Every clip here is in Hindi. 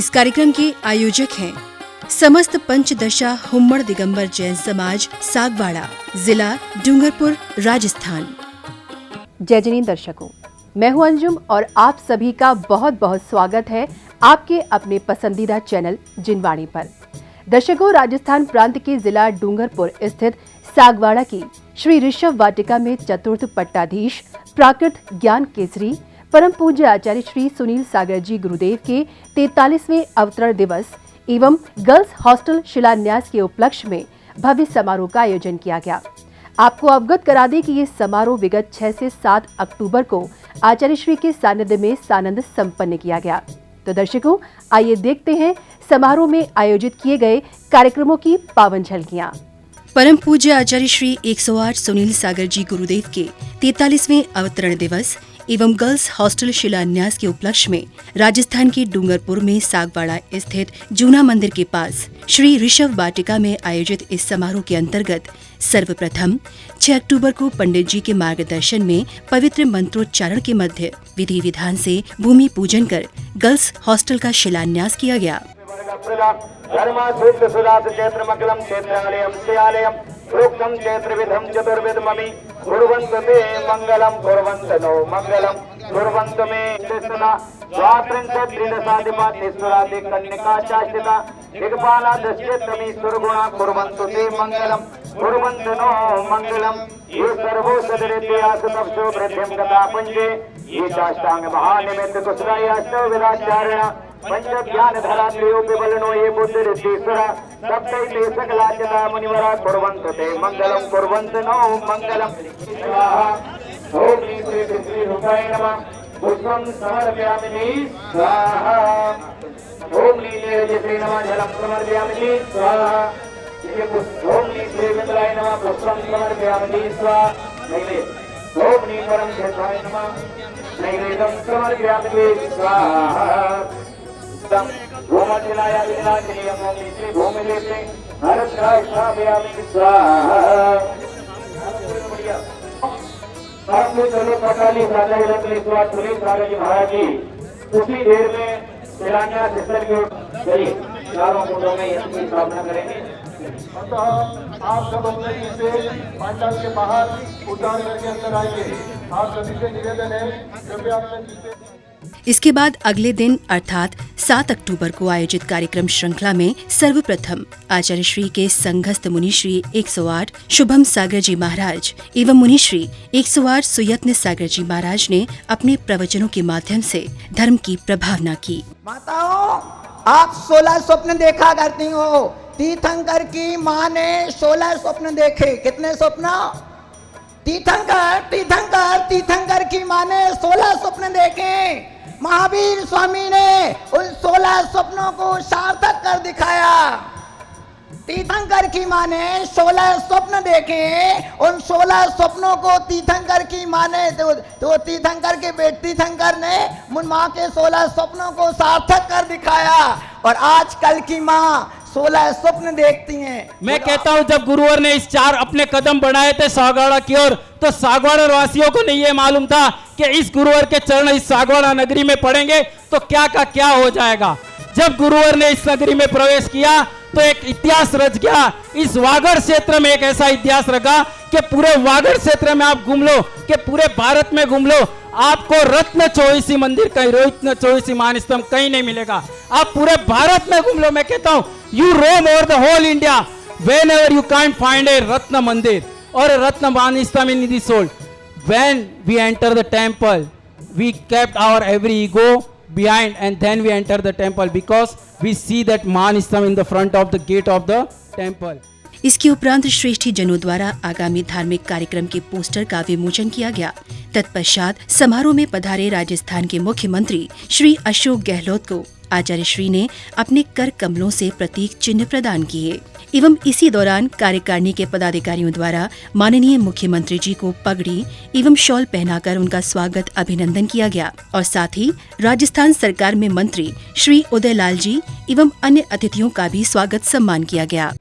इस कार्यक्रम के आयोजक हैं समस्त पंचदशा हुम्मड़ दिगंबर जैन समाज सागवाड़ा, जिला डूंगरपुर, राजस्थान। जय जनी दर्शकों, मैं हूं अंजुम और आप सभी का बहुत बहुत स्वागत है आपके अपने पसंदीदा चैनल जिनवाणी पर। दर्शकों, राजस्थान प्रांत के जिला डूंगरपुर स्थित सागवाड़ा की श्री ऋषभ वाटिका में चतुर्थ पट्टाधीश प्राकृत ज्ञान केसरी परम पूज्य आचार्य श्री सुनील सागर जी गुरुदेव के 43वें अवतरण दिवस एवं गर्ल्स हॉस्टल शिलान्यास के उपलक्ष्य में भव्य समारोह का आयोजन किया गया। आपको अवगत करा दें कि ये समारोह विगत 6 से 7 अक्टूबर को आचार्य श्री के सानिध्य में सानंद संपन्न किया गया। तो दर्शकों, आइए देखते हैं समारोह में आयोजित किए गए कार्यक्रमों की पावन झलकियां। परम पूज्य आचार्य श्री 108 सुनील सागर जी गुरुदेव के 43वें अवतरण दिवस एवं गर्ल्स हॉस्टल शिलान्यास के उपलक्ष्य में राजस्थान के डूंगरपुर में सागवाड़ा स्थित जूना मंदिर के पास श्री ऋषभ वाटिका में आयोजित इस समारोह के अंतर्गत सर्वप्रथम 6 अक्टूबर को पंडित जी के मार्गदर्शन में पवित्र मंत्रोच्चारण के मध्य विधि विधान से भूमि पूजन कर गर्ल्स हॉस्टल का शिलान्यास किया गया। प्रोक्तम चैत्रविधम चतुर्विधमि कुर्वन्तु ते मंगलम कुर्वन्तु नो मंगलम कुर्वन्तु मे कृष्णा स्वात्रिंशत्रिदशाधिपातेश्वरादि कन्यका चाष्टिता दिग्पाला दश्यतमी सुरगुणा कुर्वन्तु ते मंगलम कुर्वन्तु नो मंगलम। ये सर्वो सदरित्यास तपसो वृद्धिं गता पंजे ये चाष्टांग महानिमित्त कुशलायाष्टो विराचार्य पंच ज्ञान धरा त्रयोपिबलनो ये बुद्धिरिद्धीश्वरा सप्तैते सकलाचता मुनिवरा कुर्वन्तु ते मंगलम कुर्वन्तु नो मंगलम। स्वाहा। ओम श्री श्री रूपाय नमः। पुष्पं समर्पयामि स्वाहा। ओम लीले नमः जलं समर्पयामि स्वाहा। ओम श्री मित्राय नमः पुष्पं समर्पयामि स्वाहा। ओम परम क्षेत्राय नमः नैवेद्यं समर्पयामि स्वाहा। भूमतिलाया विनाशनीयं ओम श्री भूमिलेपे हरत्राष्टाभयामि स्वाहा। आपको चलो पटाली साधा इलाके सुनील सागर जी महाराज जी उसी देर में शिलान्यास स्थल की ओर चलिए चारों कुंडों में इसकी स्थापना करेंगे। अतः आप सब अपने इसे पांडाल के बाहर उतार करके अंदर आएंगे। आप सभी से निवेदन है कृपया अपने इसके बाद अगले दिन अर्थात 7 अक्टूबर को आयोजित कार्यक्रम श्रृंखला में सर्वप्रथम आचार्य श्री के संघस्थ मुनि श्री 108 शुभम सागर जी महाराज एवं मुनि श्री 108 सुयत्न सागर जी महाराज ने अपने प्रवचनों के माध्यम से धर्म की प्रभावना की। माताओं, आप 16 स्वप्न देखा करती हो। तीर्थंकर की माँ ने 16 स्वप्न देखे। कितने स्वप्न? तीर्थंकर की माँ ने 16 स्वप्न देखे। महावीर स्वामी ने उन 16 स्वप्नों को सार्थक कर दिखाया। तीर्थंकर की माँ ने 16 स्वप्न देखे। उन 16 स्वप्नों को तीर्थंकर की माँ ने तो तीर्थंकर के बेटे तीर्थंकर ने मुन माँ के 16 स्वप्नों को सार्थक कर दिखाया। और आजकल की माँ 16 स्वप्न देखती हैं। मैं कहता हूं, जब गुरुवर ने इस 4 अपने कदम बढ़ाए थे सागवाड़ा की ओर, तो सागवाड़ा वासियों को नहीं ये मालूम था कि इस गुरुवर के चरण इस सागवाड़ा नगरी में पड़ेंगे तो क्या का क्या हो जाएगा। जब गुरुवर ने इस नगरी में प्रवेश किया तो एक इतिहास रच गया। इस वागड़ क्षेत्र में एक ऐसा इतिहास रखा कि पूरे वागड़ क्षेत्र में आप घूम लो, कि पूरे भारत में घूम लो, आपको रत्न चौईसी मंदिर कहीं, रत्न चौईसी मान स्तंभ कहीं नहीं मिलेगा। आप पूरे भारत में घूम लो, मैं कहता हूं you roam over the whole India, whenever you can't find a रत्न मंदिर और रत्न मान स्तंभ in this world. When we enter the temple, we kept our every ego behind and then we enter the temple because we see that Manistambh in the front of the gate of the temple. इसके उपरांत श्रेष्ठी जनों द्वारा आगामी धार्मिक कार्यक्रम के पोस्टर का विमोचन किया गया। तत्पश्चात समारोह में पधारे राजस्थान के मुख्यमंत्री श्री अशोक गहलोत को आचार्य श्री ने अपने कर कमलों से प्रतीक चिन्ह प्रदान किए एवं इसी दौरान कार्यकारिणी के पदाधिकारियों द्वारा माननीय मुख्यमंत्री जी को पगड़ी एवं शॉल पहनाकर उनका स्वागत अभिनंदन किया गया और साथ ही राजस्थान सरकार में मंत्री श्री उदयलाल जी एवं अन्य अतिथियों का भी स्वागत सम्मान किया गया।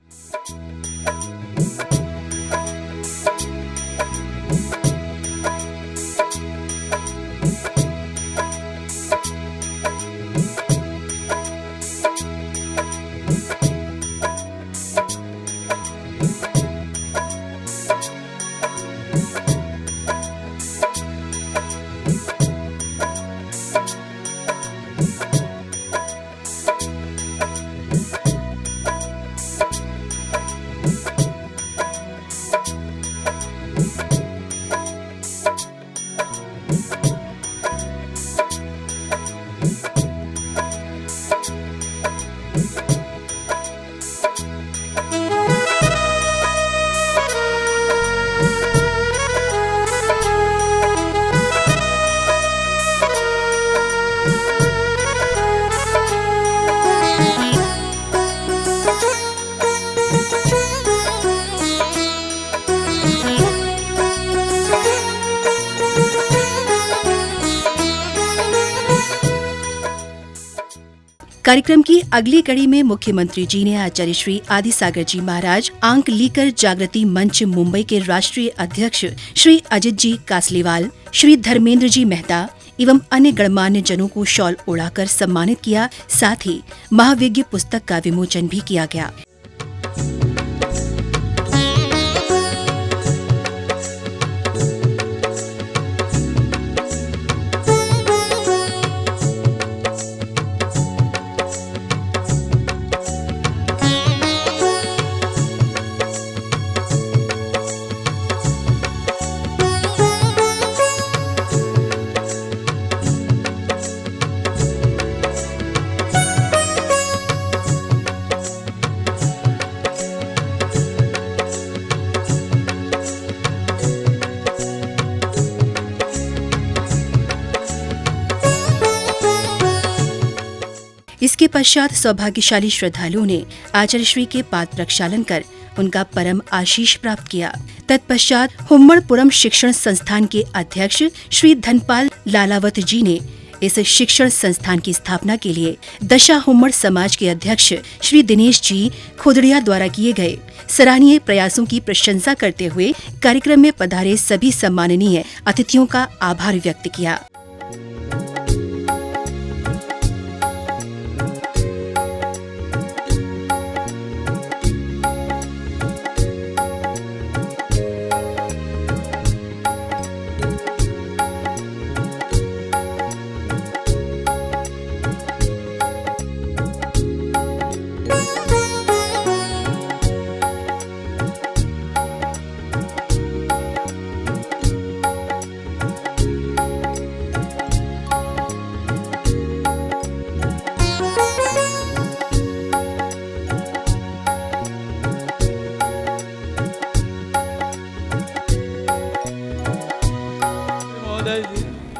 कार्यक्रम की अगली कड़ी में मुख्यमंत्री जी ने आचार्य श्री आदि सागर जी महाराज आंक लीकर जागृति मंच मुंबई के राष्ट्रीय अध्यक्ष श्री अजित जी कासलीवाल, श्री धर्मेंद्र जी मेहता एवं अन्य गणमान्य जनों को शॉल ओढ़ाकर सम्मानित किया। साथ ही महाविज्ञ पुस्तक का विमोचन भी किया गया। इसके पश्चात सौभाग्यशाली श्रद्धालुओं ने आचार्य श्री के पाद प्रक्षालन कर उनका परम आशीष प्राप्त किया। तत्पश्चात हुम्मड़पुरम शिक्षण संस्थान के अध्यक्ष श्री धनपाल लालावत जी ने इस शिक्षण संस्थान की स्थापना के लिए दशा हुम्मड़ समाज के अध्यक्ष श्री दिनेश जी खोदड़िया द्वारा किए गए सराहनीय प्रयासों की प्रशंसा करते हुए कार्यक्रम में पधारे सभी सम्माननीय अतिथियों का आभार व्यक्त किया।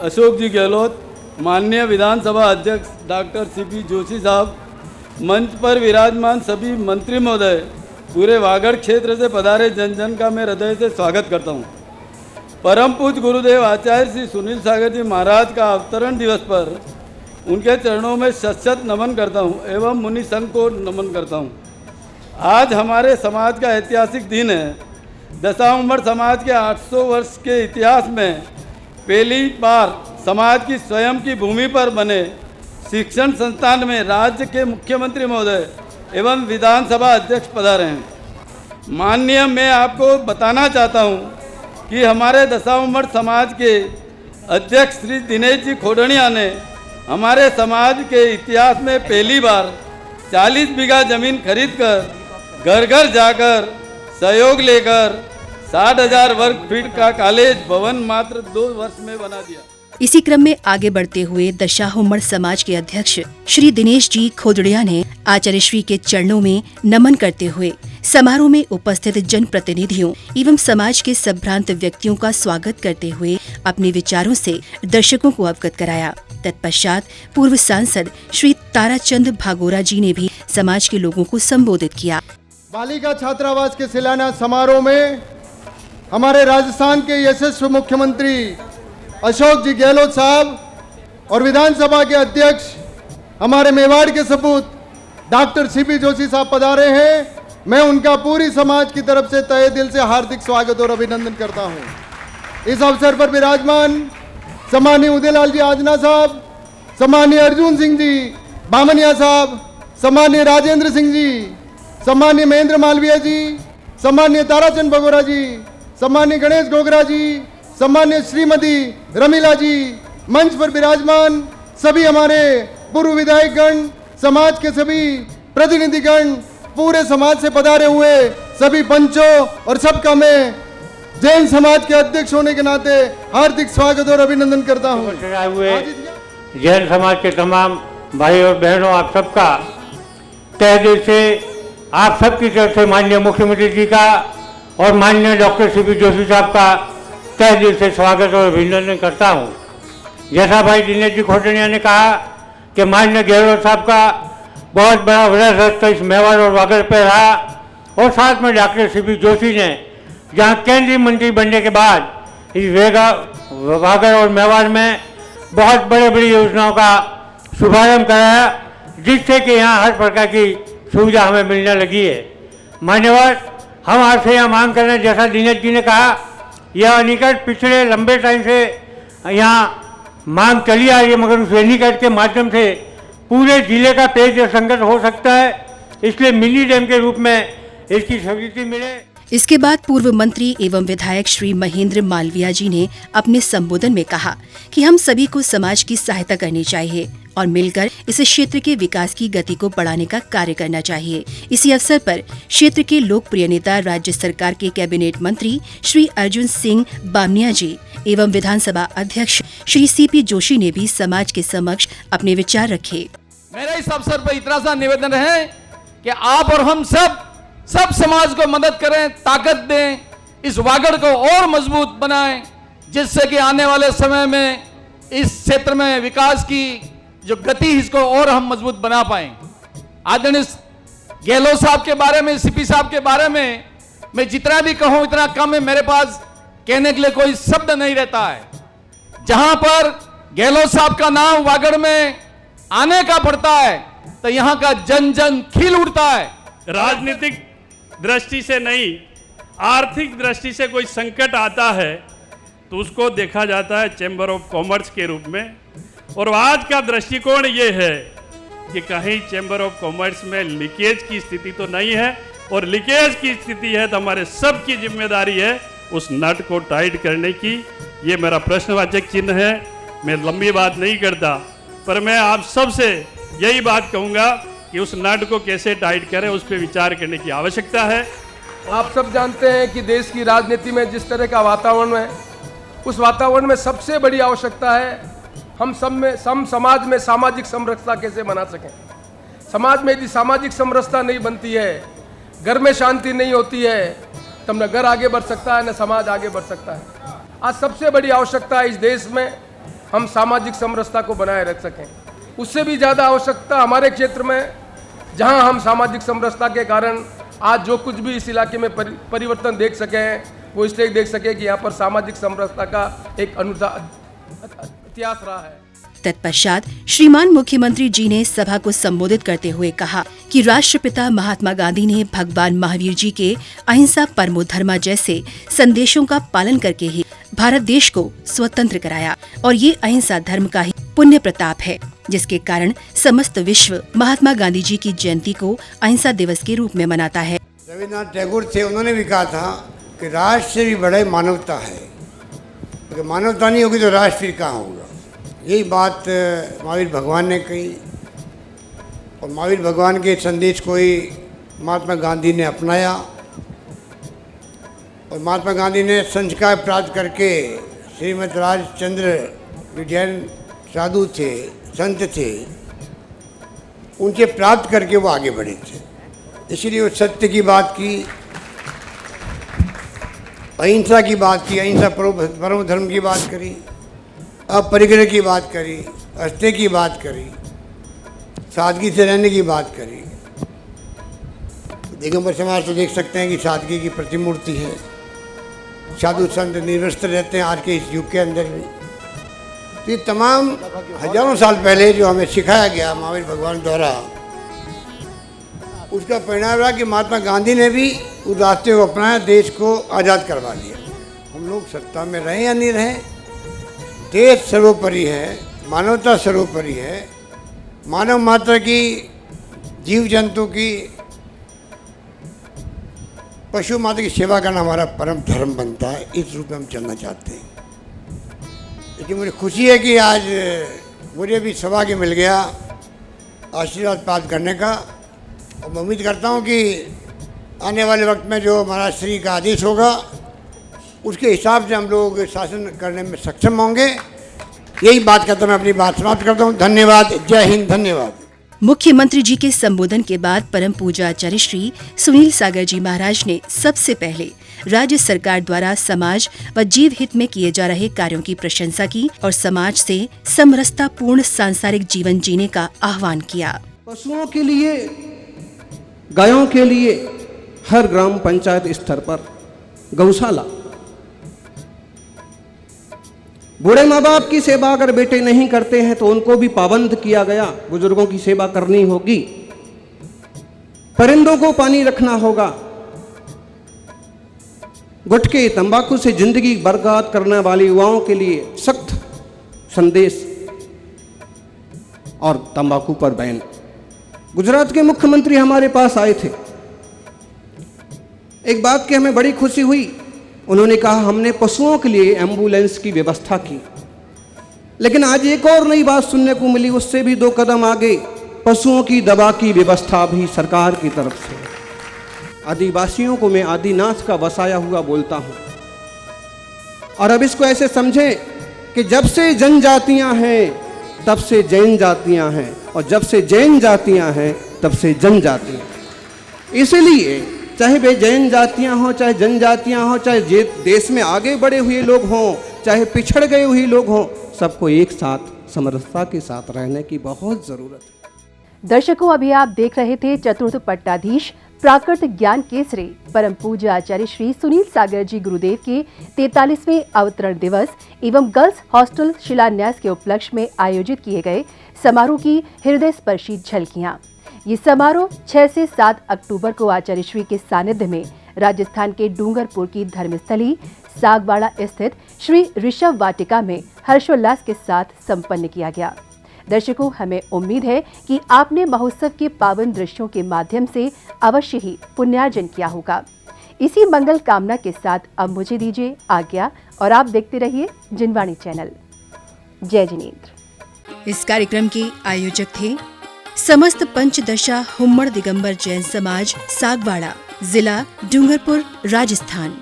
अशोक जी गहलोत, माननीय विधानसभा अध्यक्ष डॉक्टर सीपी जोशी साहब, मंच पर विराजमान सभी मंत्री महोदय, पूरे वागड़ क्षेत्र से पधारे जन जन का मैं हृदय से स्वागत करता हूं। परम पूज्य गुरुदेव आचार्य श्री सुनील सागर जी महाराज का अवतरण दिवस पर उनके चरणों में शत शत नमन करता हूं एवं मुनि संघ को नमन करता हूं। आज हमारे समाज का ऐतिहासिक दिन है। दशा हुम्मड़ समाज के 800 वर्ष के इतिहास में पहली बार समाज की स्वयं की भूमि पर बने शिक्षण संस्थान में राज्य के मुख्यमंत्री महोदय एवं विधानसभा अध्यक्ष पधारे हैं। माननीय, मैं आपको बताना चाहता हूं कि हमारे दशा हुम्मड़ समाज के अध्यक्ष श्री दिनेश जी खोदड़िया ने हमारे समाज के इतिहास में पहली बार 40 बीघा जमीन खरीदकर घर घर जाकर सहयोग लेकर 60,000 वर्ग फीट का कॉलेज भवन मात्र 2 वर्ष में बना दिया। इसी क्रम में आगे बढ़ते हुए दशा हुम्मड़ समाज के अध्यक्ष श्री दिनेश जी खोदड़िया ने आचार्य श्री के चरणों में नमन करते हुए समारोह में उपस्थित जन प्रतिनिधियों एवं समाज के संभ्रांत व्यक्तियों का स्वागत करते हुए अपने विचारों से दर्शकों को अवगत कराया। तत्पश्चात पूर्व सांसद श्री ताराचंद भागोरा जी ने भी समाज के लोगों को संबोधित किया। बालिका छात्रावास के शिलान्यास समारोह में हमारे राजस्थान के यशस्वी मुख्यमंत्री अशोक जी गहलोत साहब और विधानसभा के अध्यक्ष हमारे मेवाड़ के सपूत डॉक्टर सीपी जोशी साहब पधारे हैं। मैं उनका पूरी समाज की तरफ से तहे दिल से हार्दिक स्वागत और अभिनंदन करता हूं। इस अवसर पर विराजमान सम्माननीय उदयलाल जी आजना साहब, सम्माननीय अर्जुन सिंह जी बामनिया साहब, सम्माननीय राजेंद्र सिंह जी, सम्माननीय महेंद्र मालवीय जी, सम्माननीय ताराचंद भगोरा जी, सम्माननीय गणेश गोगरा जी, सम्माननीय श्रीमती रमीला जी, मंच पर विराजमान सभी हमारे पूर्व विधायकगण, समाज के सभी प्रतिनिधिगण, पूरे समाज से पधारे हुए सभी पंचों और सबका मैं जैन समाज के अध्यक्ष होने के नाते हार्दिक स्वागत और अभिनंदन करता हूँ। जैन समाज के तमाम भाई और बहनों, आप सबका तहे दिल से, आप सबकी तरफ से माननीय मुख्यमंत्री जी का और माननीय डॉक्टर सीपी जोशी साहब का तहे दिल से स्वागत और अभिनंदन करता हूँ। जैसा भाई दिनेश जी खोदड़िया ने कहा कि माननीय गहलोत साहब का बहुत बड़ा विरासत इस मेवाड़ और वागड़ पे रहा, और साथ में डॉक्टर सीपी जोशी ने जहाँ केंद्रीय मंत्री बनने के बाद इस वागड़ और मेवाड़ में बहुत बड़ी बड़ी योजनाओं का शुभारंभ कराया, जिससे कि यहाँ हर प्रकार की सुविधा हमें मिलने लगी है। मान्यवर, हम आपसे यह मांग कर रहे हैं, जैसा दिनेश जी ने कहा, यह अनिकट पिछले लंबे टाइम से यहाँ मांग चली आ रही है, मगर उस एनीकट के माध्यम से पूरे जिले का पेयजल संकट हो सकता है, इसलिए मिनी डैम के रूप में इसकी स्वीकृति मिले। इसके बाद पूर्व मंत्री एवं विधायक श्री महेंद्र मालवीया जी ने अपने संबोधन में कहा कि हम सभी को समाज की सहायता करनी चाहिए और मिलकर इस क्षेत्र के विकास की गति को बढ़ाने का कार्य करना चाहिए। इसी अवसर पर क्षेत्र के लोकप्रिय नेता, राज्य सरकार के कैबिनेट मंत्री श्री अर्जुन सिंह बामनिया जी एवं विधानसभा अध्यक्ष श्री सीपी जोशी ने भी समाज के समक्ष अपने विचार रखे। मेरा इस अवसर पर इतना सा निवेदन है कि आप और हम सब समाज को मदद करें, ताकत दें, इस वागड़ को और मजबूत बनाएं, जिससे कि आने वाले समय में इस क्षेत्र में विकास की जो गति इसको और हम मजबूत बना पाएं। आदरणीय गहलोत साहब के बारे में, सीपी साहब के बारे में मैं जितना भी कहूं इतना कम है, मेरे पास कहने के लिए कोई शब्द नहीं रहता है। जहां पर गहलोत साहब का नाम वागड़ में आने का पड़ता है तो यहां का जन जन खिल उठता है। राजनीतिक दृष्टि से नहीं, आर्थिक दृष्टि से कोई संकट आता है तो उसको देखा जाता है चैम्बर ऑफ कॉमर्स के रूप में, और आज का दृष्टिकोण ये है कि कहीं चैम्बर ऑफ कॉमर्स में लीकेज की स्थिति तो नहीं है, और लीकेज की स्थिति है तो हमारे सबकी जिम्मेदारी है उस नट को टाइट करने की। ये मेरा प्रश्नवाचक चिन्ह है। मैं लंबी बात नहीं करता, पर मैं आप सबसे यही बात कहूँगा कि उस नट को कैसे टाइट करें, उस पर विचार करने की आवश्यकता है। आप सब जानते हैं कि देश की राजनीति में जिस तरह का वातावरण है, उस वातावरण में सबसे बड़ी आवश्यकता है हम समाज में सामाजिक समरसता कैसे बना सकें। समाज में यदि सामाजिक समरसता नहीं बनती है, घर में शांति नहीं होती है, तब न घर आगे बढ़ सकता है न समाज आगे बढ़ सकता है। आज सबसे बड़ी आवश्यकता है इस देश में हम सामाजिक समरसता को बनाए रख सकें। उससे भी ज़्यादा आवश्यकता हमारे क्षेत्र में, जहां हम सामाजिक समरसता के कारण आज जो कुछ भी इस इलाके में परिवर्तन देख सके हैं, वो इसलिए देख सके कि यहाँ पर सामाजिक समरसता का एक इतिहास रहा है। तत्पश्चात श्रीमान मुख्यमंत्री जी ने सभा को संबोधित करते हुए कहा कि राष्ट्रपिता महात्मा गांधी ने भगवान महावीर जी के अहिंसा परमो धर्मा जैसे संदेशों का पालन करके ही भारत देश को स्वतंत्र कराया, और ये अहिंसा धर्म का ही पुण्य प्रताप है, जिसके कारण समस्त विश्व महात्मा गांधी जी की जयंती को अहिंसा दिवस के रूप में मनाता है। रविन्द्रनाथ टैगोर थे, उन्होंने भी कहा था कि राष्ट्र से भी बड़े मानवता है, अगर मानवता नहीं होगी तो राष्ट्र फिर कहाँ होगा। यही बात महावीर भगवान ने कही, और महावीर भगवान के संदेश को ही महात्मा गांधी ने अपनाया, और महात्मा गांधी ने संस्कार प्राप्त करके श्रीमद राजचंद्र जैन साधु थे, संत थे, उनसे प्राप्त करके वो आगे बढ़े थे। इसलिए वो सत्य की बात की, अहिंसा की बात की, अहिंसा परम धर्म की बात करी, अपरिग्रह की बात करी, अस्ते की बात करी, सादगी से रहने की बात करी। दिगंबर समाज तो देख सकते हैं कि सादगी की प्रतिमूर्ति है। साधु संत निर्वस्त्र रहते हैं आज के इस युग के अंदर भी। तो ये तमाम हजारों साल पहले जो हमें सिखाया गया महावीर भगवान द्वारा, उसका परिणाम रहा कि महात्मा गांधी ने भी उस रास्ते को अपनाया, देश को आज़ाद करवा दिया। हम लोग सत्ता में रहें या नहीं रहें, देश सर्वोपरि है, मानवता सर्वोपरि है। मानव मात्र की, जीव जंतु की, पशु माता की सेवा करना हमारा परम धर्म बनता है। इस रूप में हम चलना चाहते हैं। लेकिन मुझे खुशी है कि आज मुझे भी सौभाग्य मिल गया आशीर्वाद प्राप्त करने का, और मैं उम्मीद करता हूँ कि आने वाले वक्त में जो महाराज श्री का आदेश होगा उसके हिसाब से हम लोग शासन करने में सक्षम होंगे। यही बात करता मैं अपनी बात समाप्त करता हूँ। धन्यवाद। जय हिंद। धन्यवाद। मुख्यमंत्री जी के संबोधन के बाद परम पूजा आचार्य श्री सुनील सागर जी महाराज ने सबसे पहले राज्य सरकार द्वारा समाज व जीव हित में किए जा रहे कार्यों की प्रशंसा की और समाज से समरसता पूर्ण सांसारिक जीवन जीने का आह्वान किया। पशुओं के लिए, गायों के लिए हर ग्राम पंचायत स्तर पर गौशाला, बूढ़े माँ बाप की सेवा अगर बेटे नहीं करते हैं तो उनको भी पाबंद किया गया, बुजुर्गों की सेवा करनी होगी, परिंदों को पानी रखना होगा। गुटखे तंबाकू से जिंदगी बर्बाद करने वाले युवाओं के लिए सख्त संदेश और तंबाकू पर बैन। गुजरात के मुख्यमंत्री हमारे पास आए थे। एक बात की हमें बड़ी खुशी हुई, उन्होंने कहा हमने पशुओं के लिए एम्बुलेंस की व्यवस्था की। लेकिन आज एक और नई बात सुनने को मिली, उससे भी 2 कदम आगे, पशुओं की दवा की व्यवस्था भी सरकार की तरफ से। आदिवासियों को मैं आदिनाथ का बसाया हुआ बोलता हूं, और अब इसको ऐसे समझें कि जब से जनजातियां हैं तब से जैन जातियां हैं, और जब से जैन जातियां हैं तब से जनजातियां। इसलिए चाहे वे जैन जातियां हों, चाहे जनजातियां हों, चाहे देश में आगे बढ़े हुए लोग हों, चाहे पिछड़ गए हुए लोग हों, सबको एक साथ समरसता के साथ रहने की बहुत जरूरत है। दर्शकों, अभी आप देख रहे थे चतुर्थ पट्टाधीश प्राकृत ज्ञान केसरी परम पूज्य आचार्य श्री सुनील सागर जी गुरुदेव के 43वें अवतरण दिवस एवं गर्ल्स हॉस्टल शिलान्यास के उपलक्ष्य में आयोजित किए गए समारोह की हृदय स्पर्शी झलकियां। ये समारोह 6 से 7 अक्टूबर को आचार्य श्री के सानिध्य में राजस्थान के डूंगरपुर की धर्मस्थली सागवाड़ा स्थित श्री ऋषभ वाटिका में हर्षोल्लास के साथ संपन्न किया गया। दर्शकों, हमें उम्मीद है कि आपने महोत्सव के पावन दृश्यों के माध्यम से अवश्य ही पुण्यार्जन किया होगा। इसी मंगल कामना के साथ अब मुझे दीजिए आज्ञा और आप देखते रहिए जिनवाणी चैनल। जय जिनेंद्र। इस कार्यक्रम के आयोजक थे समस्त पंचदशा हुम्मड़ दिगंबर जैन समाज, सागवाड़ा, जिला डूंगरपुर, राजस्थान।